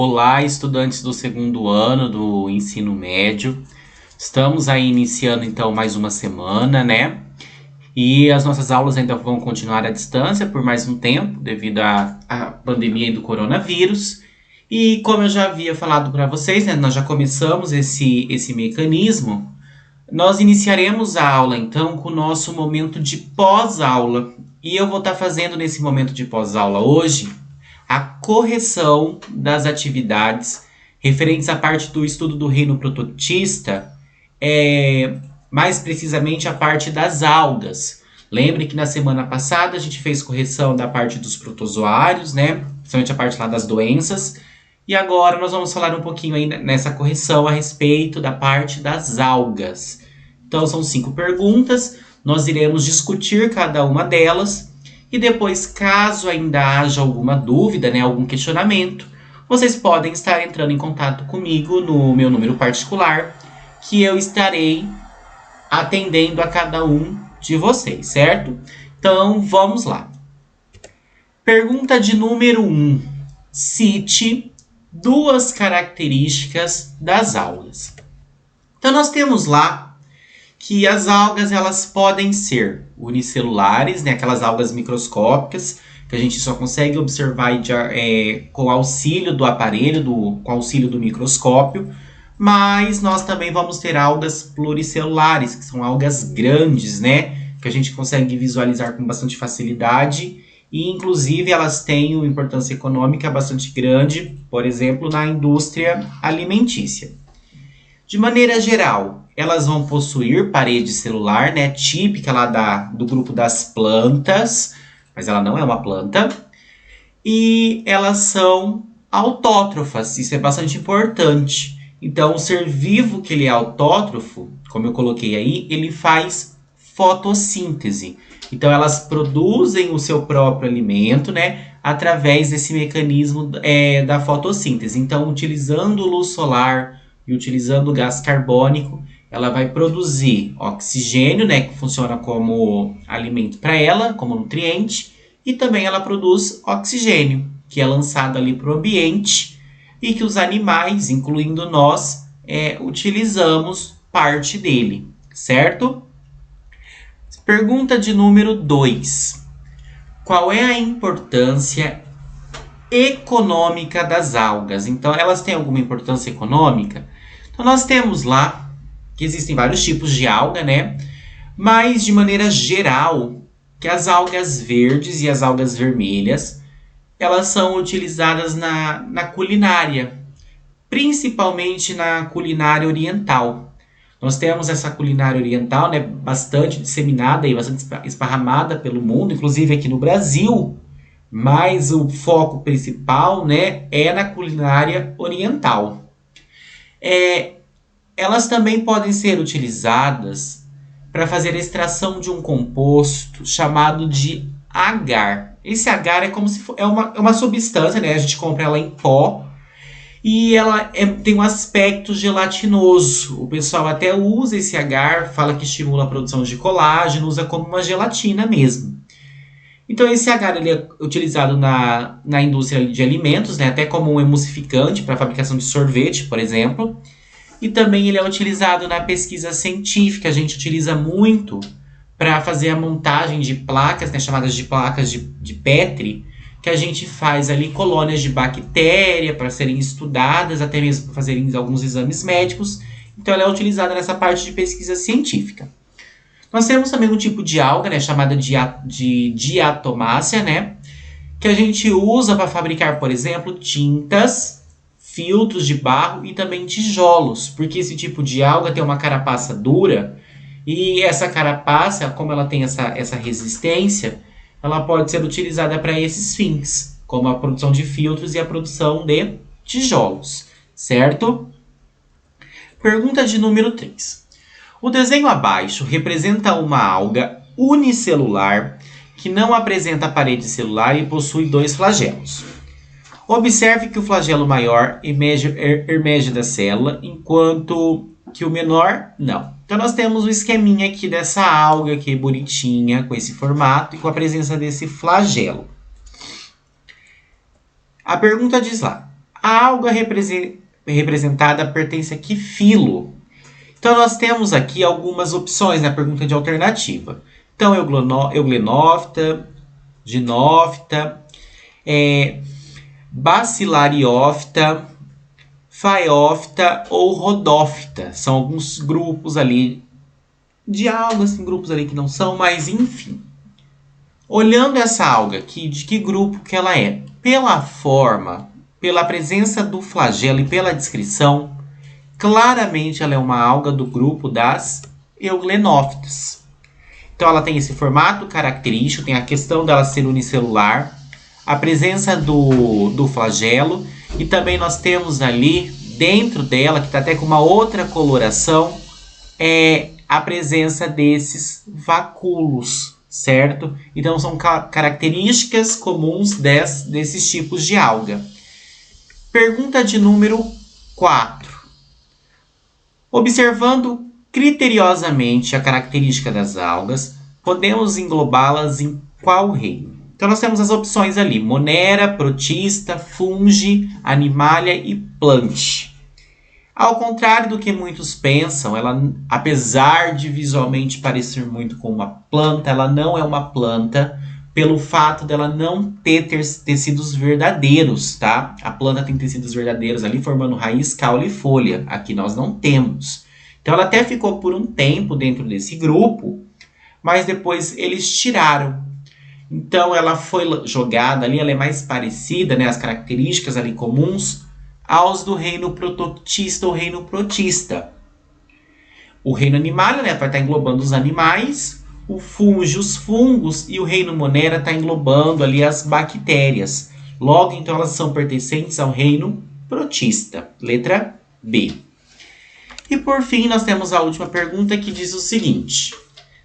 Olá, estudantes do segundo ano do ensino médio. Estamos aí iniciando então mais uma semana, né? E as nossas aulas ainda vão continuar à distância por mais um tempo, devido à pandemia do coronavírus. E como eu já havia falado para vocês, né, nós já começamos esse mecanismo. Nós iniciaremos a aula então com o nosso momento de pós-aula. E eu vou estar fazendo nesse momento de pós-aula hoje a correção das atividades referentes à parte do estudo do reino prototista, mais precisamente a parte das algas. Lembre que na semana passada a gente fez correção da parte dos protozoários, né? Principalmente a parte lá das doenças. E agora nós vamos falar um pouquinho aí nessa correção a respeito da parte das algas. Então são 5 perguntas, nós iremos discutir cada uma delas. E depois, caso ainda haja alguma dúvida, né, algum questionamento, vocês podem estar entrando em contato comigo no meu número particular, que eu estarei atendendo a cada um de vocês, certo? Então, vamos lá. Pergunta de número 1. Cite 2 características das algas. Então, nós temos lá que as algas elas podem ser unicelulares, né, aquelas algas microscópicas que a gente só consegue observar com auxílio do aparelho, com auxílio do microscópio, mas nós também vamos ter algas pluricelulares, que são algas grandes, né, que a gente consegue visualizar com bastante facilidade e inclusive elas têm uma importância econômica bastante grande, por exemplo, na indústria alimentícia. De maneira geral, elas vão possuir parede celular, né, típica lá do grupo das plantas, mas ela não é uma planta. E elas são autótrofas, isso é bastante importante. Então, o ser vivo que ele é autótrofo, como eu coloquei aí, ele faz fotossíntese. Então, elas produzem o seu próprio alimento, né, através desse mecanismo da fotossíntese. Então, utilizando luz solar e utilizando gás carbônico, ela vai produzir oxigênio, né, que funciona como alimento para ela, como nutriente, e também ela produz oxigênio, que é lançado ali para o ambiente e que os animais, incluindo nós, utilizamos parte dele, certo? Pergunta de número 2. Qual é a importância econômica das algas? Então, elas têm alguma importância econômica? Então, nós temos lá que existem vários tipos de alga, né? Mas, de maneira geral, que as algas verdes e as algas vermelhas, elas são utilizadas na culinária, principalmente na culinária oriental. Nós temos essa culinária oriental, né, bastante disseminada e bastante esparramada pelo mundo, inclusive aqui no Brasil, mas o foco principal, né, é na culinária oriental. Elas também podem ser utilizadas para fazer a extração de um composto chamado de agar. Esse agar é como se é uma substância, né? A gente compra ela em pó e ela tem um aspecto gelatinoso. O pessoal até usa esse agar, fala que estimula a produção de colágeno, usa como uma gelatina mesmo. Então esse agar ele é utilizado na indústria de alimentos, né? Até como um emulsificante para a fabricação de sorvete, por exemplo. E também ele é utilizado na pesquisa científica. A gente utiliza muito para fazer a montagem de placas, né, chamadas de placas de Petri, que a gente faz ali colônias de bactéria para serem estudadas, até mesmo para fazerem alguns exames médicos. Então ela é utilizada nessa parte de pesquisa científica. Nós temos também um tipo de alga, né, chamada de diatomácea, né, que a gente usa para fabricar, por exemplo, tintas, filtros de barro e também tijolos, porque esse tipo de alga tem uma carapaça dura e essa carapaça, como ela tem essa resistência, ela pode ser utilizada para esses fins, como a produção de filtros e a produção de tijolos, certo? Pergunta de número 3. O desenho abaixo representa uma alga unicelular que não apresenta parede celular e possui 2 flagelos. Observe que o flagelo maior emerge da célula, enquanto que o menor não. Então nós temos o esqueminha aqui dessa alga aqui bonitinha, com esse formato e com a presença desse flagelo. A pergunta diz lá: A alga representada pertence a que filo? Então, nós temos aqui algumas opções na pergunta de alternativa. Então, Euglenófita, Ginófita, Bacilariófita, Phaeófita ou Rodófita. São alguns grupos ali de algas, tem grupos ali que não são, mas enfim. Olhando essa alga aqui, de que grupo que ela é? Pela forma, pela presença do flagelo e pela descrição, claramente ela é uma alga do grupo das Euglenófitas. Então ela tem esse formato característico, tem a questão dela ser unicelular, a presença do flagelo, e também nós temos ali dentro dela, que está até com uma outra coloração, a presença desses vacúolos, certo? Então são características comuns desses tipos de alga. Pergunta de número 4. Observando criteriosamente a característica das algas, podemos englobá-las em qual reino? Então nós temos as opções ali: Monera, Protista, Fungi, Animalia e Plant. Ao contrário do que muitos pensam, ela, apesar de visualmente parecer muito com uma planta, ela não é uma planta pelo fato dela não ter tecidos verdadeiros, tá? A planta tem tecidos verdadeiros ali formando raiz, caule e folha. Aqui nós não temos. Então ela até ficou por um tempo dentro desse grupo, mas depois eles tiraram. Então ela foi jogada ali, ela é mais parecida, né, as características ali comuns, aos do reino protoctista ou reino protista. O reino animal, né, vai estar englobando os animais, o fungo, os fungos, e o reino monera está englobando ali as bactérias. Logo, então, elas são pertencentes ao reino protista. Letra B. E por fim, nós temos a última pergunta que diz o seguinte: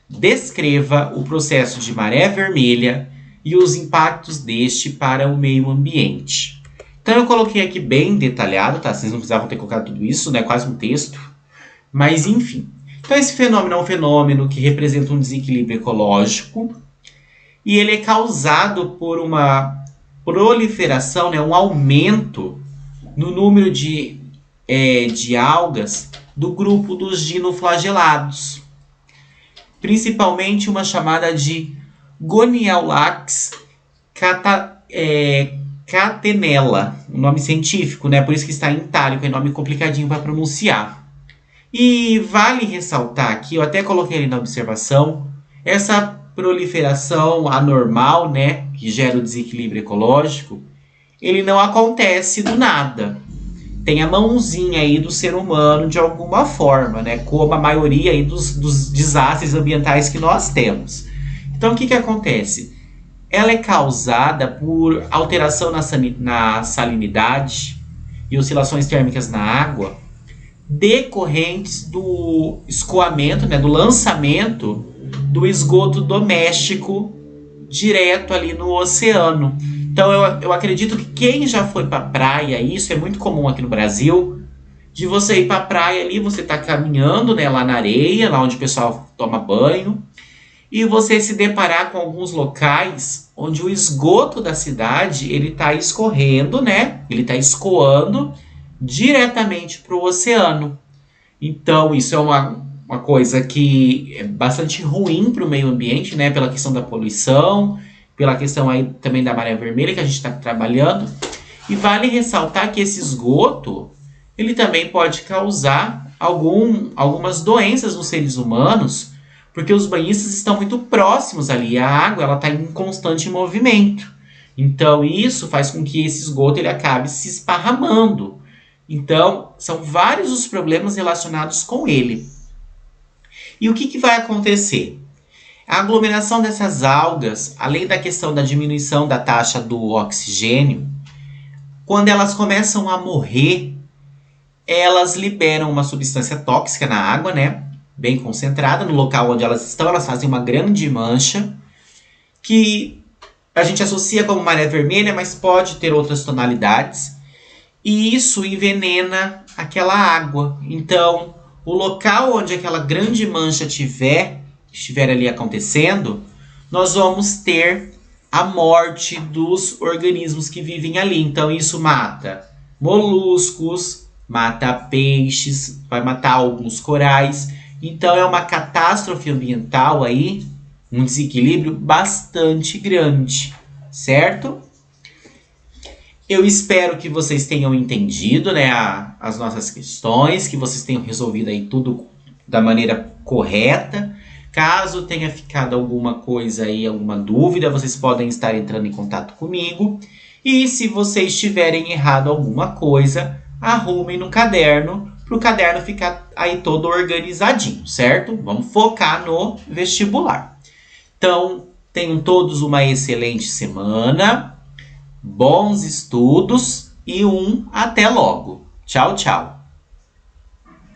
descreva o processo de maré vermelha e os impactos deste para o meio ambiente. Então eu coloquei aqui bem detalhado, tá? Vocês não precisavam ter colocado tudo isso, né? Quase um texto. Mas enfim. Então esse fenômeno é um fenômeno que representa um desequilíbrio ecológico e ele é causado por uma proliferação, né? Um aumento no número de algas do grupo dos dinoflagelados. Principalmente uma chamada de Gonialax catenella, um nome científico, né? Por isso que está em itálico, é nome complicadinho para pronunciar. E vale ressaltar aqui, eu até coloquei ali na observação, essa proliferação anormal, né, que gera o desequilíbrio ecológico, ele não acontece do nada. Tem a mãozinha aí do ser humano de alguma forma, né? Como a maioria aí dos desastres ambientais que nós temos. Então, o que acontece? Ela é causada por alteração na salinidade e oscilações térmicas na água decorrentes do escoamento, né? Do lançamento do esgoto doméstico direto ali no oceano. Então eu acredito que quem já foi para a praia, isso é muito comum aqui no Brasil, de você ir para a praia ali, você está caminhando, né, lá na areia, lá onde o pessoal toma banho, e você se deparar com alguns locais onde o esgoto da cidade ele está escorrendo, né, ele está escoando diretamente para o oceano. Então isso é uma coisa que é bastante ruim para o meio ambiente, né, pela questão da poluição, pela questão aí também da maré vermelha que a gente está trabalhando. E vale ressaltar que esse esgoto, ele também pode causar algumas doenças nos seres humanos, porque os banhistas estão muito próximos ali, a água ela está em constante movimento. Então isso faz com que esse esgoto ele acabe se esparramando. Então são vários os problemas relacionados com ele. E o que vai acontecer? A aglomeração dessas algas, além da questão da diminuição da taxa do oxigênio, quando elas começam a morrer, elas liberam uma substância tóxica na água, né? Bem concentrada. No local onde elas estão, elas fazem uma grande mancha, que a gente associa como maré vermelha, mas pode ter outras tonalidades. E isso envenena aquela água. Então, o local onde aquela grande mancha estiver ali acontecendo, nós vamos ter a morte dos organismos que vivem ali. Então isso mata moluscos, mata peixes, vai matar alguns corais. Então é uma catástrofe ambiental aí, um desequilíbrio bastante grande, certo? Eu espero que vocês tenham entendido, né, as nossas questões, que vocês tenham resolvido aí tudo da maneira correta. Caso tenha ficado alguma coisa aí, alguma dúvida, vocês podem estar entrando em contato comigo. E se vocês tiverem errado alguma coisa, arrumem no caderno, para o caderno ficar aí todo organizadinho, certo? Vamos focar no vestibular. Então, tenham todos uma excelente semana, bons estudos e até logo. Tchau, tchau.